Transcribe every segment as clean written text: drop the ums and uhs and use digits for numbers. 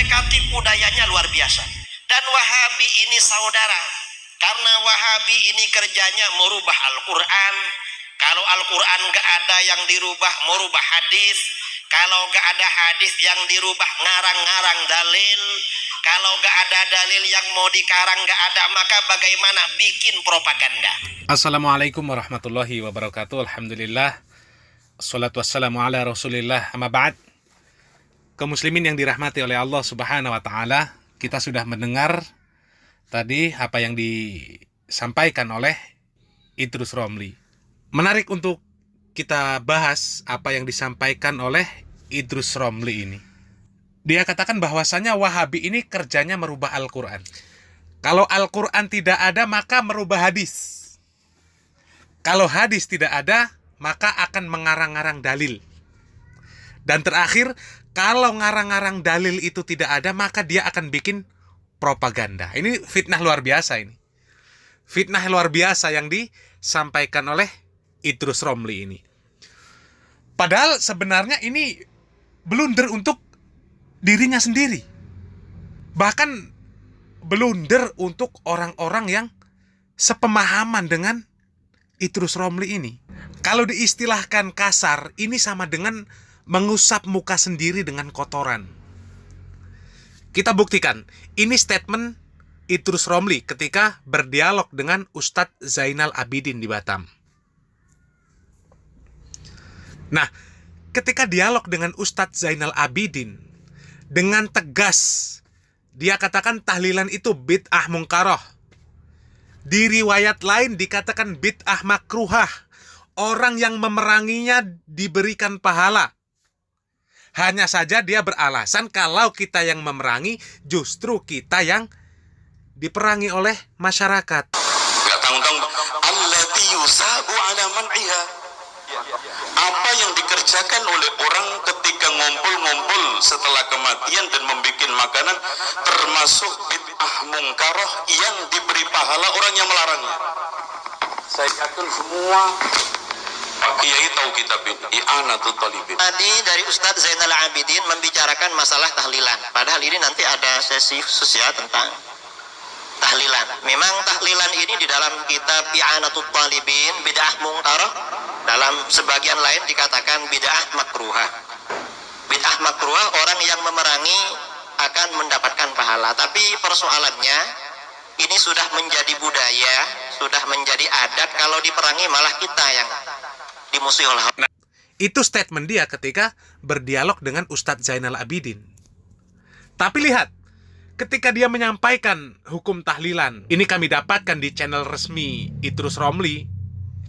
mendekati budayanya luar biasa. Dan Wahabi ini saudara, karena Wahabi ini kerjanya merubah Al-Quran. Kalau Al-Quran gak ada yang dirubah, merubah hadis. Kalau gak ada hadis yang dirubah, ngarang-ngarang dalil. Kalau gak ada dalil yang mau dikarang gak ada, maka bagaimana bikin propaganda? Assalamualaikum warahmatullahi wabarakatuh. Alhamdulillah, assalatu wassalamu ala rasulillah, amma ba'd. Kaum muslimin yang dirahmati oleh Allah subhanahu wa ta'ala, kita sudah mendengar tadi apa yang disampaikan oleh Idrus Romli. Menarik untuk kita bahas apa yang disampaikan oleh Idrus Romli ini. Dia katakan bahwasanya Wahabi ini kerjanya merubah Al-Quran. Kalau Al-Quran tidak ada, maka merubah hadis. Kalau hadis tidak ada, maka akan mengarang-arang dalil. Dan terakhir, kalau ngarang-ngarang dalil itu tidak ada, maka dia akan bikin propaganda. Ini fitnah luar biasa ini. Fitnah luar biasa yang disampaikan oleh Idrus Romli ini. Padahal sebenarnya ini blunder untuk dirinya sendiri. Bahkan blunder untuk orang-orang yang sepemahaman dengan Idrus Romli ini. Kalau diistilahkan kasar, ini sama dengan mengusap muka sendiri dengan kotoran. Kita buktikan, ini statement Idrus Romli ketika berdialog dengan Ustadz Zainal Abidin di Batam. Nah, ketika dialog dengan Ustadz Zainal Abidin, dengan tegas dia katakan tahlilan itu bid'ah mungkaroh. Di riwayat lain dikatakan bid'ah makruhah. Orang yang memeranginya diberikan pahala. Hanya saja dia beralasan kalau kita yang memerangi, justru kita yang diperangi oleh masyarakat. Gak tanggung-tanggung. Allati yusabu ala man'iha. Apa yang dikerjakan oleh orang ketika ngumpul-ngumpul setelah kematian dan membuat makanan, termasuk bid'ah mungkaroh yang diberi pahala orang yang melarangnya. Saya yakin semua Pak Kiai tahu kitab ini, I'anatul Talibin. Tadi dari Ustadz Zainal Abidin membicarakan masalah tahlilan. Padahal ini nanti ada sesi khusus ya tentang tahlilan. Memang tahlilan ini di dalam kitab I'anatul Talibin, bid'ah mungkaroh. Dalam sebagian lain dikatakan bid'ah makruhah. Bid'ah makruhah orang yang memerangi akan mendapatkan pahala. Tapi persoalannya ini sudah menjadi budaya, sudah menjadi adat, kalau diperangi malah kita yang dimusuhi oleh Allah. Nah, itu statement dia ketika berdialog dengan Ustadz Zainal Abidin. Tapi lihat, ketika dia menyampaikan hukum tahlilan, ini kami dapatkan di channel resmi Idrus Romli,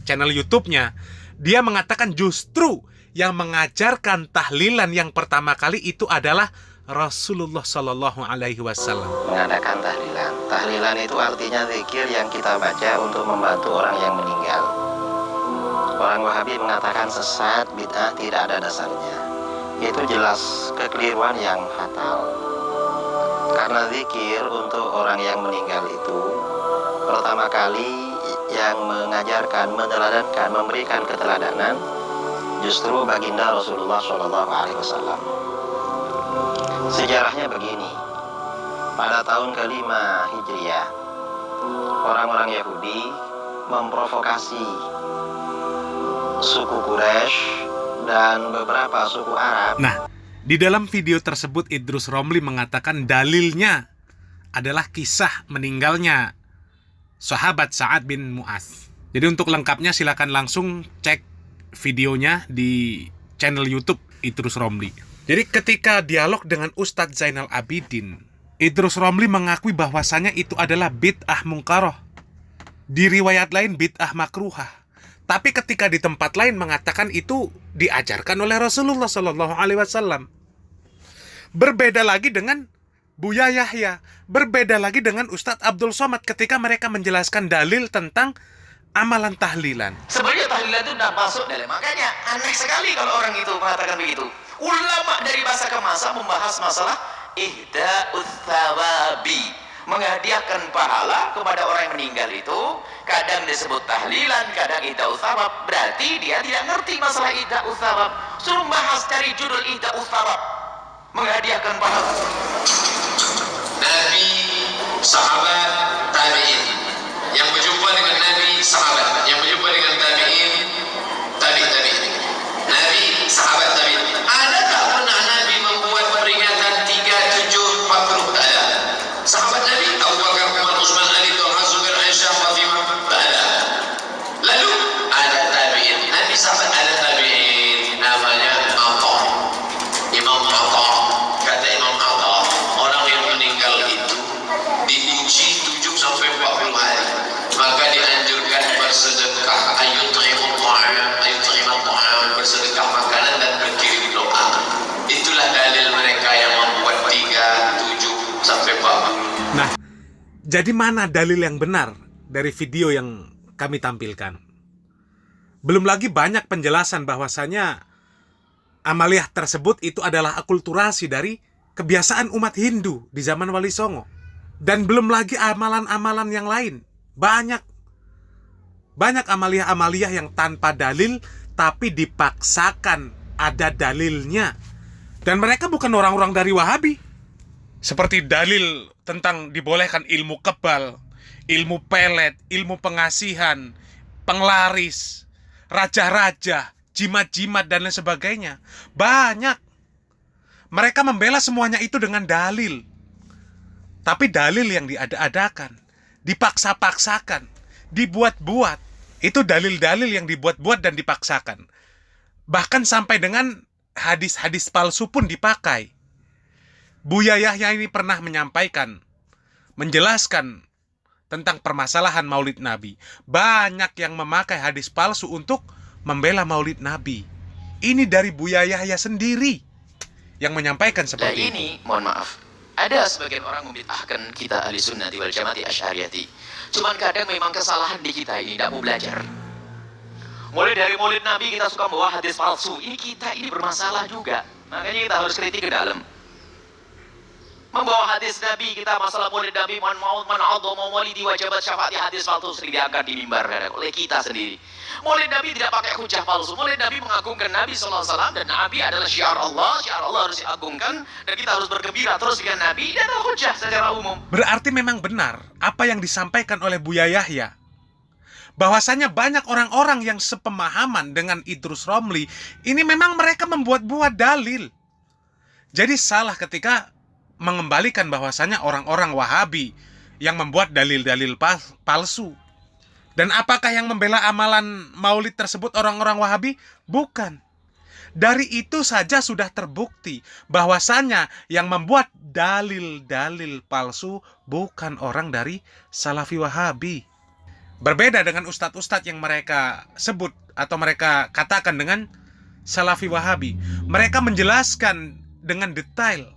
channel YouTube-nya. Dia mengatakan justru yang mengajarkan tahlilan yang pertama kali itu adalah Rasulullah Shallallahu Alaihi Wasallam. Mengadakan tahlilan. Tahlilan itu artinya zikir yang kita baca untuk membantu orang yang meninggal. Orang Wahabi mengatakan sesat, bid'ah, tidak ada dasarnya. Itu jelas kekeliruan yang fatal. Karena zikir untuk orang yang meninggal itu pertama kali yang mengajarkan, meneladankan, memberikan keteladanan justru baginda Rasulullah Shallallahu Alaihi Wasallam. Sejarahnya begini, pada tahun ke-5 Hijriah, orang-orang Yahudi memprovokasi suku Quraisy dan beberapa suku Arab. Nah, di dalam video tersebut Idrus Romli mengatakan dalilnya adalah kisah meninggalnya sahabat Sa'ad bin Mu'adz. Jadi untuk lengkapnya silakan langsung cek videonya di channel YouTube Idrus Romli. Jadi ketika dialog dengan Ustadz Zainal Abidin, Idrus Romli mengakui bahwasanya itu adalah bid'ah mungkaroh. Di riwayat lain bid'ah makruhah. Tapi ketika di tempat lain mengatakan itu diajarkan oleh Rasulullah Shallallahu Alaihi Wasallam. Berbeda lagi dengan Buya Yahya, berbeda lagi dengan Ustadz Abdul Somad ketika mereka menjelaskan dalil tentang amalan tahlilan. Sebenarnya tahlilan itu tidak masuk dalam, makanya aneh sekali kalau orang itu mengatakan begitu. Ulama dari masa ke masa membahas masalah ihda'ut thawabi, menghadiahkan pahala kepada orang yang meninggal itu. Kadang disebut tahlilan, kadang ihda'ut thawab. Berarti dia tidak ngerti masalah ihda'ut thawab. Suruh bahas cari judul ihda'ut thawab, menghadiahkan pahala. Nabi, sahabat, tabi'in. Yang berjumpa dengan Nabi, sahabat. Yang berjumpa dengan tabi'in, tabi'in. Nabi, sahabat, tabi'in. Ada tak pernah Nabi membuat peringatan 3, 7, 40? Tak ada. Sahabat Nabi, Abu Bakar, Umar, Utsman, Ali, Talha, Zubair, Aisyah, Fatimah, tak ada. Lalu ada tabi'in. Nabi sahabat ada tabi'in, namanya Atha. Imam Atha, kata Imam Atha, orang yang meninggal itu diuji 7 sampai 40 hari. Maka dianjurkan bersedekah, ayut'imut ta'am, bersedekah makanan dan berkirim doa. Itulah dalil mereka yang membuat 3, 7 sampai 40. Nah, jadi mana dalil yang benar dari video yang kami tampilkan? Belum lagi banyak penjelasan bahwasanya amaliyah tersebut itu adalah akulturasi dari kebiasaan umat Hindu di zaman Wali Songo. Dan belum lagi amalan-amalan yang lain. Banyak amaliyah-amaliyah yang tanpa dalil tapi dipaksakan ada dalilnya. Dan mereka bukan orang-orang dari Wahabi. Seperti dalil tentang dibolehkan ilmu kebal, ilmu pelet, ilmu pengasihan, penglaris, raja-raja, jimat-jimat dan lain sebagainya. Banyak. Mereka membela semuanya itu dengan dalil. Tapi dalil yang diada-adakan, dipaksa-paksakan, dibuat-buat. Itu dalil-dalil yang dibuat-buat dan dipaksakan. Bahkan sampai dengan hadis-hadis palsu pun dipakai. Buya Yahya ini pernah menyampaikan, menjelaskan tentang permasalahan Maulid Nabi. Banyak yang memakai hadis palsu untuk membela Maulid Nabi. Ini dari Buya Yahya sendiri yang menyampaikan seperti ini. Mohon maaf, ada sebagian orang membid'ahkan kita ahli sunnati wal jamaati asy'ariyati. Cuman kadang memang kesalahan di kita ini, tidak mau belajar. Mulai dari Maulid Nabi kita suka bawa hadis palsu. Kita ini bermasalah juga. Makanya kita harus kritik ke dalam. Membawa hadis Nabi, kita masalah Maulid Nabi, man a'adzama maulidi wajabat syafaati, hadis palsu sering diangkat di mimbar oleh kita sendiri. Maulid Nabi tidak pakai hujah palsu. Maulid Nabi mengagungkan Nabi SAW, dan Nabi adalah syiar Allah. Syiar Allah harus diagungkan, dan kita harus bergembira terus dengan Nabi. Dan hujah secara umum. Berarti memang benar apa yang disampaikan oleh Buya Yahya, bahwasanya banyak orang-orang yang sepemahaman dengan Idrus Romli ini memang mereka membuat-buat dalil. Jadi salah ketika mengembalikan bahwasanya orang-orang Wahabi yang membuat dalil-dalil palsu. Dan apakah yang membela amalan Maulid tersebut orang-orang Wahabi? Bukan. Dari itu saja sudah terbukti bahwasanya yang membuat dalil-dalil palsu bukan orang dari Salafi Wahabi. Berbeda dengan ustadz-ustadz yang mereka sebut atau mereka katakan dengan Salafi Wahabi. Mereka menjelaskan dengan detail.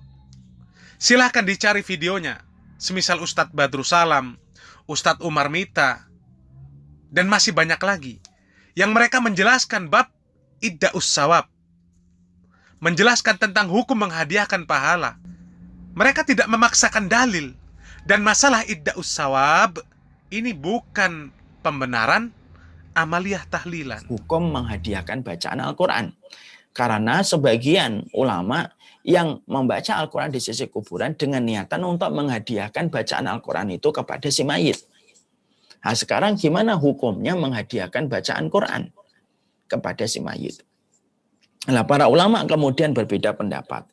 Silahkan dicari videonya. Semisal Ustadz Badrus Salam, Ustadz Umar Mita, dan masih banyak lagi. Yang mereka menjelaskan bab idda'us sawab. Menjelaskan tentang hukum menghadiahkan pahala. Mereka tidak memaksakan dalil. Dan masalah idda'us sawab ini bukan pembenaran amaliyah tahlilan. Hukum menghadiahkan bacaan Al-Quran. Karena sebagian ulama yang membaca Al-Quran di sisi kuburan dengan niatan untuk menghadiahkan bacaan Al-Quran itu kepada si mayit. Nah, sekarang gimana hukumnya menghadiahkan bacaan Quran kepada si mayit? Nah, para ulama kemudian berbeda pendapat.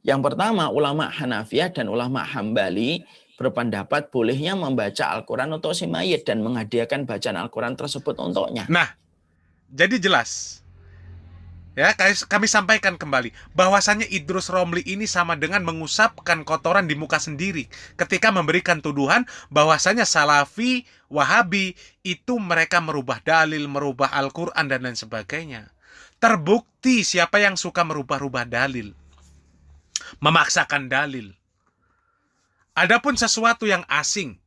Yang pertama, ulama Hanafiyah dan ulama Hambali berpendapat bolehnya membaca Al-Quran untuk si mayit dan menghadiahkan bacaan Al-Quran tersebut untuknya. Nah, jadi jelas. Ya, kami sampaikan kembali bahwasannya Idrus Romli ini sama dengan mengusapkan kotoran di muka sendiri ketika memberikan tuduhan bahwasannya Salafi, Wahabi itu mereka merubah dalil, merubah Al-Quran dan lain sebagainya. Terbukti siapa yang suka merubah-rubah dalil, memaksakan dalil. Adapun sesuatu yang asing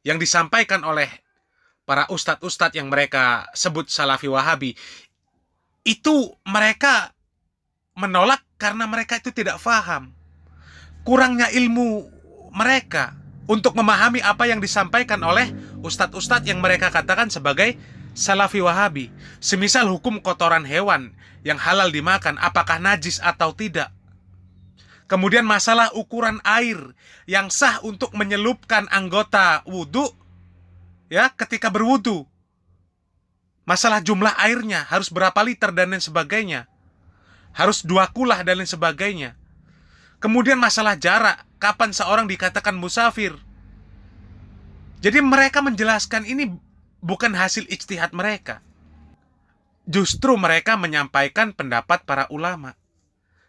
yang disampaikan oleh para ustadz-ustadz yang mereka sebut Salafi Wahabi, itu mereka menolak karena mereka itu tidak faham. Kurangnya ilmu mereka untuk memahami apa yang disampaikan oleh ustadz-ustadz yang mereka katakan sebagai Salafi Wahabi. Semisal hukum kotoran hewan yang halal dimakan, apakah najis atau tidak. Kemudian masalah ukuran air yang sah untuk menyelupkan anggota wudhu, ya, ketika berwudhu. Masalah jumlah airnya, harus berapa liter dan lain sebagainya. Harus 2 kulah dan lain sebagainya. Kemudian masalah jarak, kapan seorang dikatakan musafir. Jadi mereka menjelaskan ini bukan hasil ijtihad mereka. Justru mereka menyampaikan pendapat para ulama.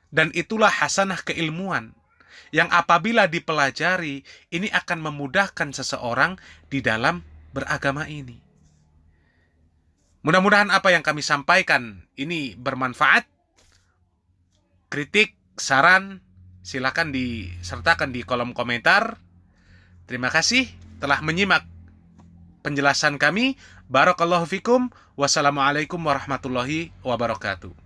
Dan itulah hasanah keilmuan yang apabila dipelajari, ini akan memudahkan seseorang di dalam beragama ini. Mudah-mudahan apa yang kami sampaikan ini bermanfaat. Kritik, saran, silakan disertakan di kolom komentar. Terima kasih telah menyimak penjelasan kami. Barakallahu fikum. Wassalamualaikum warahmatullahi wabarakatuh.